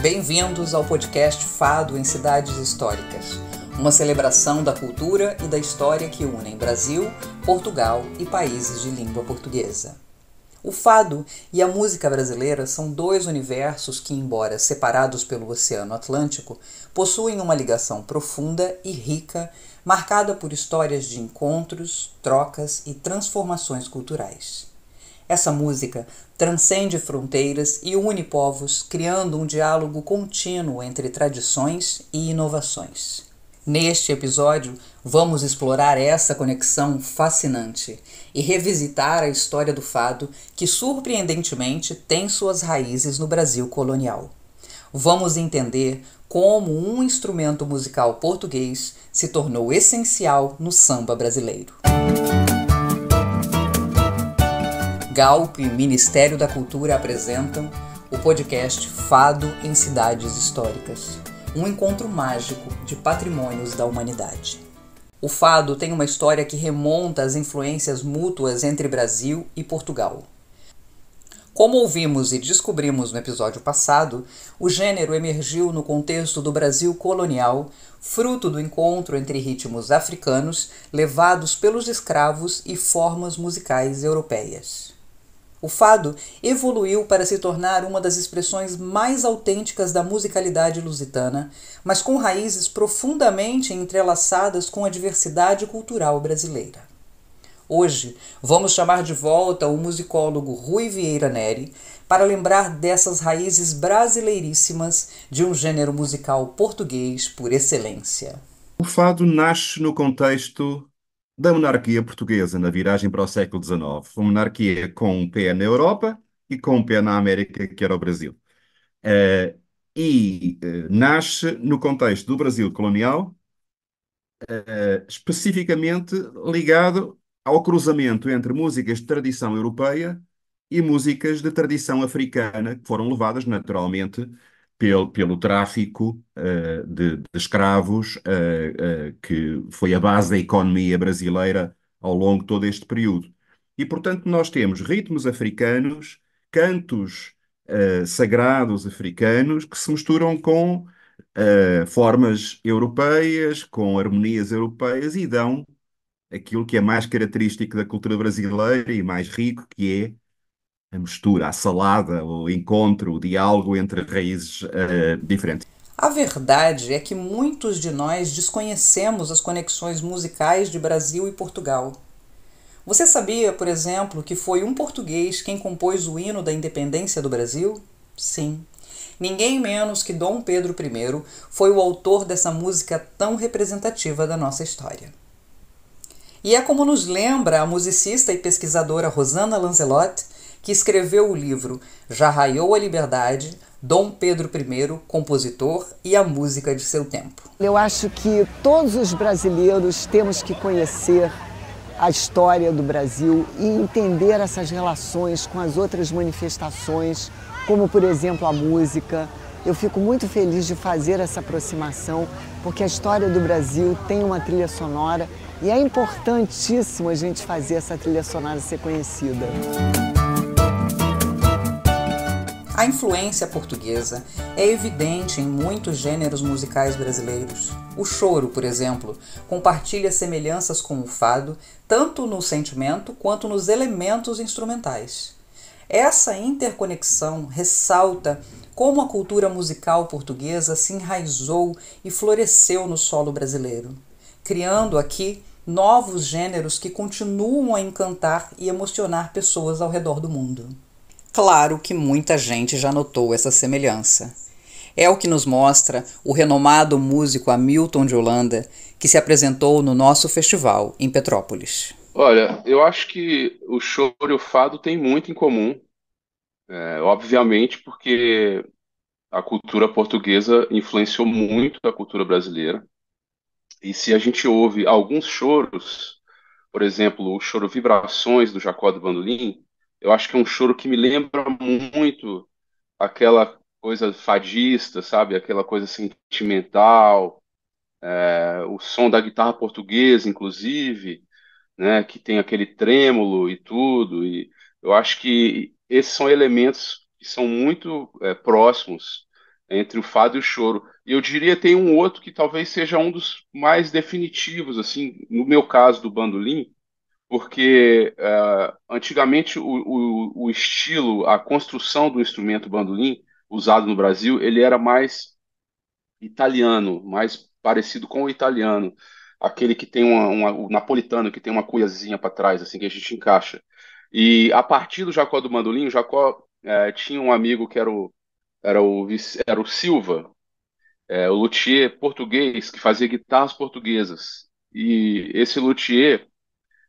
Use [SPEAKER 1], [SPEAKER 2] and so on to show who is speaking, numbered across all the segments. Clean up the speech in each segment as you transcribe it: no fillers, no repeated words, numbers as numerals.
[SPEAKER 1] Bem-vindos ao podcast Fado em Cidades Históricas, uma celebração da cultura e da história que unem Brasil, Portugal e países de língua portuguesa. O fado e a música brasileira são dois universos que, embora separados pelo Oceano Atlântico, possuem uma ligação profunda e rica, marcada por histórias de encontros, trocas e transformações culturais. Essa música transcende fronteiras e une povos, criando um diálogo contínuo entre tradições e inovações. Neste episódio, vamos explorar essa conexão fascinante e revisitar a história do fado, que surpreendentemente tem suas raízes no Brasil colonial. Vamos entender como um instrumento musical português se tornou essencial no samba brasileiro. Galp e Ministério da Cultura apresentam o podcast Fado em Cidades Históricas, um encontro mágico de patrimônios da humanidade. O fado tem uma história que remonta às influências mútuas entre Brasil e Portugal. Como ouvimos e descobrimos no episódio passado, o gênero emergiu no contexto do Brasil colonial, fruto do encontro entre ritmos africanos levados pelos escravos e formas musicais europeias. O fado evoluiu para se tornar uma das expressões mais autênticas da musicalidade lusitana, mas com raízes profundamente entrelaçadas com a diversidade cultural brasileira. Hoje, vamos chamar de volta o musicólogo Rui Vieira Neri para lembrar dessas raízes brasileiríssimas de um gênero musical português por excelência.
[SPEAKER 2] O fado nasce no contexto da monarquia portuguesa, na viragem para o século XIX. Uma monarquia com um pé na Europa e com um pé na América, que era o Brasil. Nasce no contexto do Brasil colonial, especificamente ligado ao cruzamento entre músicas de tradição europeia e músicas de tradição africana, que foram levadas naturalmente pelo tráfico de escravos, que foi a base da economia brasileira ao longo de todo este período. E, portanto, nós temos ritmos africanos, cantos sagrados africanos que se misturam com formas europeias, com harmonias europeias e dão aquilo que é mais característico da cultura brasileira e mais rico, que é a mistura, a salada, o encontro, o diálogo entre raízes diferentes.
[SPEAKER 1] A verdade é que muitos de nós desconhecemos as conexões musicais de Brasil e Portugal. Você sabia, por exemplo, que foi um português quem compôs o hino da independência do Brasil? Sim. Ninguém menos que Dom Pedro I foi o autor dessa música tão representativa da nossa história. E é como nos lembra a musicista e pesquisadora Rosana Lancelotti, que escreveu o livro Já Raiou a Liberdade, Dom Pedro I, compositor e a música de seu tempo.
[SPEAKER 3] Eu acho que todos os brasileiros temos que conhecer a história do Brasil e entender essas relações com as outras manifestações, como, por exemplo, a música. Eu fico muito feliz de fazer essa aproximação, porque a história do Brasil tem uma trilha sonora e é importantíssimo a gente fazer essa trilha sonora ser conhecida.
[SPEAKER 1] A influência portuguesa é evidente em muitos gêneros musicais brasileiros. O choro, por exemplo, compartilha semelhanças com o fado, tanto no sentimento quanto nos elementos instrumentais. Essa interconexão ressalta como a cultura musical portuguesa se enraizou e floresceu no solo brasileiro, criando aqui novos gêneros que continuam a encantar e emocionar pessoas ao redor do mundo. Claro que muita gente já notou essa semelhança. É o que nos mostra o renomado músico Hamilton de Holanda, que se apresentou no nosso festival em Petrópolis.
[SPEAKER 4] Olha, eu acho que o choro e o fado têm muito em comum, obviamente porque a cultura portuguesa influenciou muito a cultura brasileira. E se a gente ouve alguns choros, por exemplo, o choro Vibrações do Jacó do Bandolim, eu acho que é um choro que me lembra muito aquela coisa fadista, sabe? Aquela coisa sentimental, o som da guitarra portuguesa, inclusive, né, que tem aquele trêmulo e tudo. E eu acho que esses são elementos que são muito próximos entre o fado e o choro. E eu diria tem um outro que talvez seja um dos mais definitivos, assim, no meu caso do bandolim, porque antigamente o estilo, a construção do instrumento bandolim usado no Brasil, ele era mais italiano, mais parecido com o italiano, aquele que tem o napolitano que tem uma cuiazinha para trás, assim que a gente encaixa. E a partir do Jacó do Bandolim, o Jacó tinha um amigo que era o Silva, o luthier português que fazia guitarras portuguesas. E esse luthier,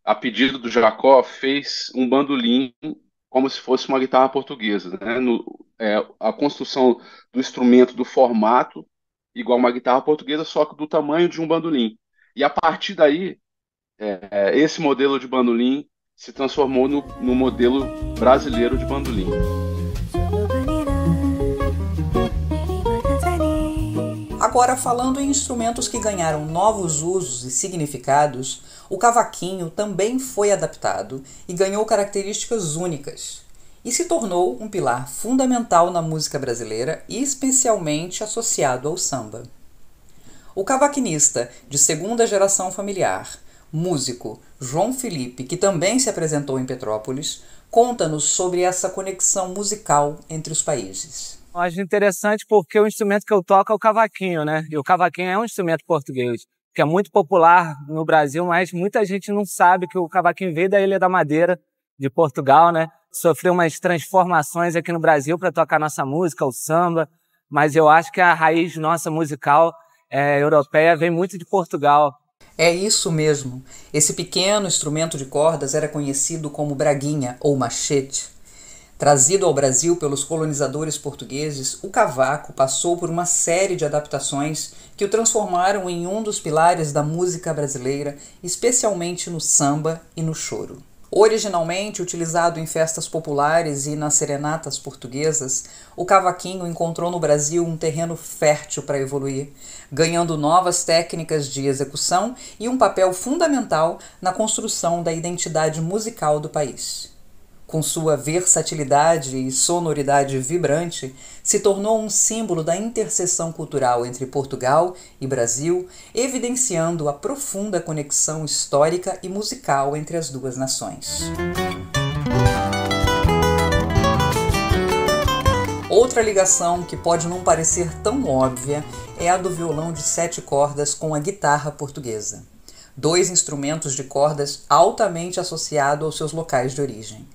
[SPEAKER 4] a pedido do Jacó, fez um bandolim como se fosse uma guitarra portuguesa, né? A construção do instrumento, do formato, igual uma guitarra portuguesa, só que do tamanho de um bandolim. E a partir daí, esse modelo de bandolim se transformou no modelo brasileiro de bandolim.
[SPEAKER 1] Agora, falando em instrumentos que ganharam novos usos e significados, o cavaquinho também foi adaptado e ganhou características únicas, e se tornou um pilar fundamental na música brasileira e especialmente associado ao samba. O cavaquinista de segunda geração familiar, músico João Felipe, que também se apresentou em Petrópolis, conta-nos sobre essa conexão musical entre os países.
[SPEAKER 5] Eu acho interessante porque o instrumento que eu toco é o cavaquinho, né? E o cavaquinho é um instrumento português, que é muito popular no Brasil, mas muita gente não sabe que o cavaquinho veio da Ilha da Madeira, de Portugal, né? Sofreu umas transformações aqui no Brasil para tocar nossa música, o samba, mas eu acho que a raiz nossa musical europeia vem muito de Portugal.
[SPEAKER 1] É isso mesmo. Esse pequeno instrumento de cordas era conhecido como braguinha ou machete. Trazido ao Brasil pelos colonizadores portugueses, o cavaco passou por uma série de adaptações que o transformaram em um dos pilares da música brasileira, especialmente no samba e no choro. Originalmente utilizado em festas populares e nas serenatas portuguesas, o cavaquinho encontrou no Brasil um terreno fértil para evoluir, ganhando novas técnicas de execução e um papel fundamental na construção da identidade musical do país. Com sua versatilidade e sonoridade vibrante, se tornou um símbolo da interseção cultural entre Portugal e Brasil, evidenciando a profunda conexão histórica e musical entre as duas nações. Outra ligação que pode não parecer tão óbvia é a do violão de 7 cordas com a guitarra portuguesa, 2 instrumentos de cordas altamente associados aos seus locais de origem.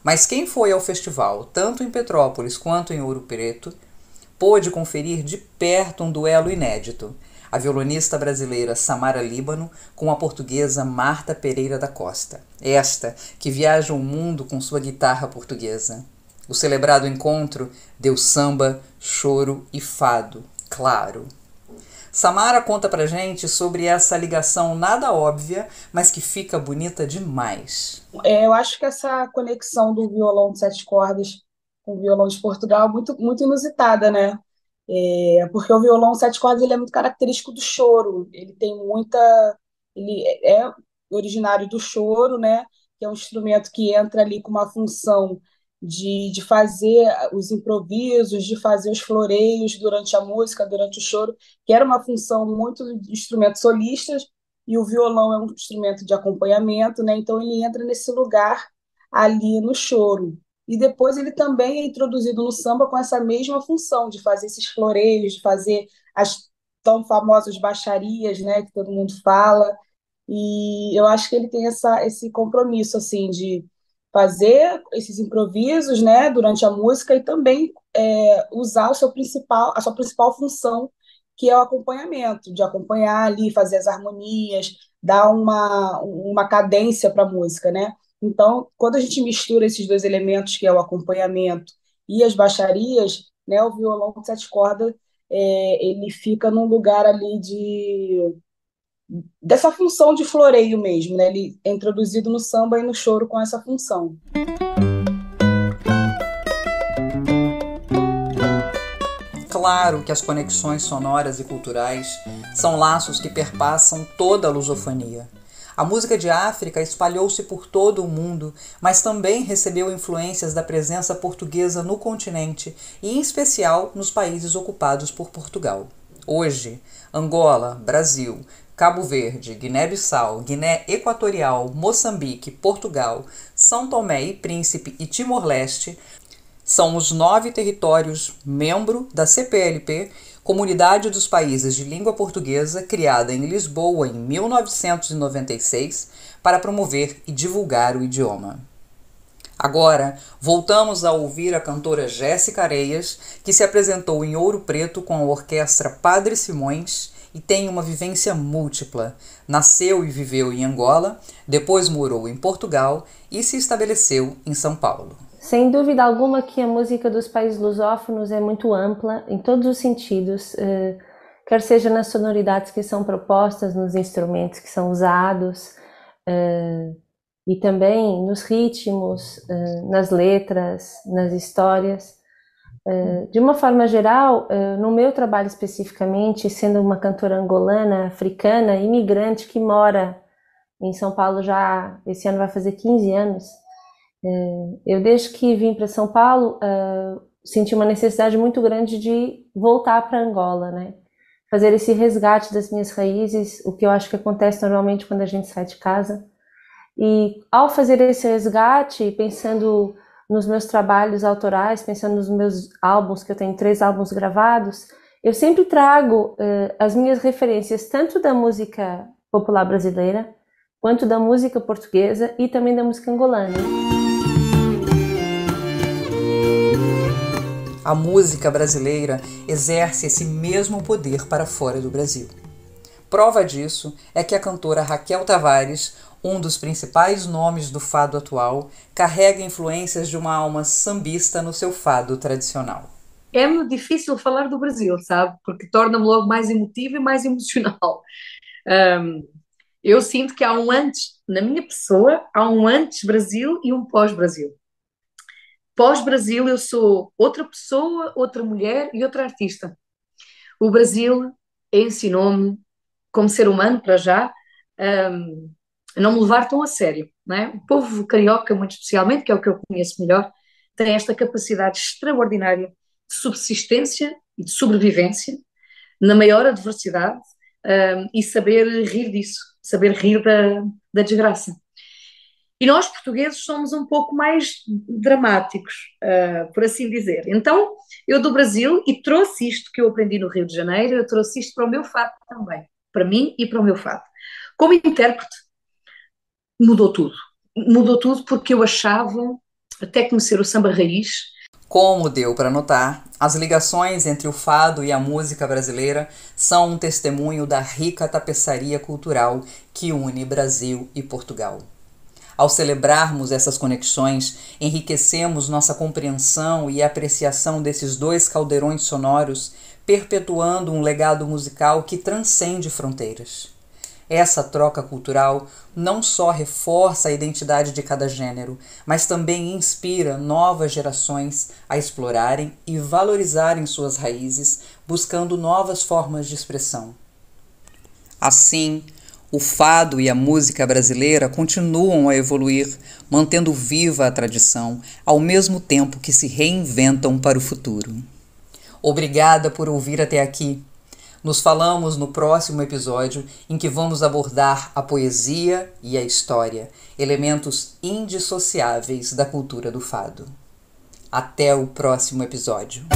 [SPEAKER 1] Mas quem foi ao festival, tanto em Petrópolis quanto em Ouro Preto, pôde conferir de perto um duelo inédito, a violonista brasileira Samara Líbano com a portuguesa Marta Pereira da Costa, esta que viaja o mundo com sua guitarra portuguesa. O celebrado encontro deu samba, choro e fado, claro. Samara conta pra gente sobre essa ligação nada óbvia, mas que fica bonita demais.
[SPEAKER 6] Eu acho que essa conexão do violão de 7 cordas com o violão de Portugal é muito, muito inusitada, né? Porque o violão de 7 cordas ele é muito característico do choro. Ele é originário do choro, né? Que é um instrumento que entra ali com uma função de fazer os improvisos, de fazer os floreios durante a música, durante o choro, que era uma função muito de instrumentos solistas, e o violão é um instrumento de acompanhamento, né? Então ele entra nesse lugar ali no choro. E depois ele também é introduzido no samba com essa mesma função, de fazer esses floreios, de fazer as tão famosas baixarias, né? Que todo mundo fala. E eu acho que ele tem esse compromisso, assim, de fazer esses improvisos, né, durante a música e também usar a sua principal função, que é o acompanhamento, de acompanhar ali, fazer as harmonias, dar uma cadência para a música, né? Então, quando a gente mistura esses 2 elementos, que é o acompanhamento e as baixarias, né, o violão de 7 cordas, ele fica num lugar ali dessa função de floreio mesmo, né? Ele é introduzido no samba e no choro com essa função.
[SPEAKER 1] Claro que as conexões sonoras e culturais são laços que perpassam toda a lusofonia. A música de África espalhou-se por todo o mundo, mas também recebeu influências da presença portuguesa no continente e, em especial, nos países ocupados por Portugal. Hoje, Angola, Brasil, Cabo Verde, Guiné-Bissau, Guiné Equatorial, Moçambique, Portugal, São Tomé e Príncipe e Timor-Leste são os 9 territórios membro da CPLP, Comunidade dos Países de Língua Portuguesa, criada em Lisboa em 1996 para promover e divulgar o idioma. Agora, voltamos a ouvir a cantora Jéssica Areias, que se apresentou em Ouro Preto com a orquestra Padre Simões e tem uma vivência múltipla. Nasceu e viveu em Angola, depois morou em Portugal e se estabeleceu em São Paulo.
[SPEAKER 7] Sem dúvida alguma que a música dos países lusófonos é muito ampla em todos os sentidos, quer seja nas sonoridades que são propostas, nos instrumentos que são usados, e também nos ritmos, nas letras, nas histórias. De uma forma geral, no meu trabalho especificamente, sendo uma cantora angolana, africana, imigrante que mora em São Paulo já, esse ano vai fazer 15 anos, eu desde que vim para São Paulo senti uma necessidade muito grande de voltar para Angola, né? Fazer esse resgate das minhas raízes, o que eu acho que acontece normalmente quando a gente sai de casa. E ao fazer esse resgate, pensando nos meus trabalhos autorais, pensando nos meus álbuns, que eu tenho 3 álbuns gravados, eu sempre trago as minhas referências tanto da música popular brasileira, quanto da música portuguesa e também da música angolana.
[SPEAKER 1] A música brasileira exerce esse mesmo poder para fora do Brasil. Prova disso é que a cantora Raquel Tavares, um dos principais nomes do fado atual, carrega influências de uma alma sambista no seu fado tradicional.
[SPEAKER 8] É muito difícil falar do Brasil, sabe? Porque torna-me logo mais emotiva e mais emocional. Eu sinto que há um antes, na minha pessoa, há um antes Brasil e um pós-Brasil. Pós-Brasil eu sou outra pessoa, outra mulher e outra artista. O Brasil ensinou-me, como ser humano para já, a não me levar tão a sério, não é? O povo carioca, muito especialmente, que é o que eu conheço melhor, tem esta capacidade extraordinária de subsistência e de sobrevivência na maior adversidade, e saber rir disso, saber rir da desgraça. E nós, portugueses, somos um pouco mais dramáticos, por assim dizer. Então, eu do Brasil, e trouxe isto que eu aprendi no Rio de Janeiro, eu trouxe isto para o meu fado também, para mim e para o meu fado. Como intérprete, mudou tudo. Mudou tudo porque eu achava, até conhecer o samba raiz.
[SPEAKER 1] Como deu para notar, as ligações entre o fado e a música brasileira são um testemunho da rica tapeçaria cultural que une Brasil e Portugal. Ao celebrarmos essas conexões, enriquecemos nossa compreensão e apreciação desses 2 caldeirões sonoros, perpetuando um legado musical que transcende fronteiras. Essa troca cultural não só reforça a identidade de cada gênero, mas também inspira novas gerações a explorarem e valorizarem suas raízes, buscando novas formas de expressão. Assim, o fado e a música brasileira continuam a evoluir, mantendo viva a tradição, ao mesmo tempo que se reinventam para o futuro. Obrigada por ouvir até aqui. Nos falamos no próximo episódio, em que vamos abordar a poesia e a história, elementos indissociáveis da cultura do fado. Até o próximo episódio.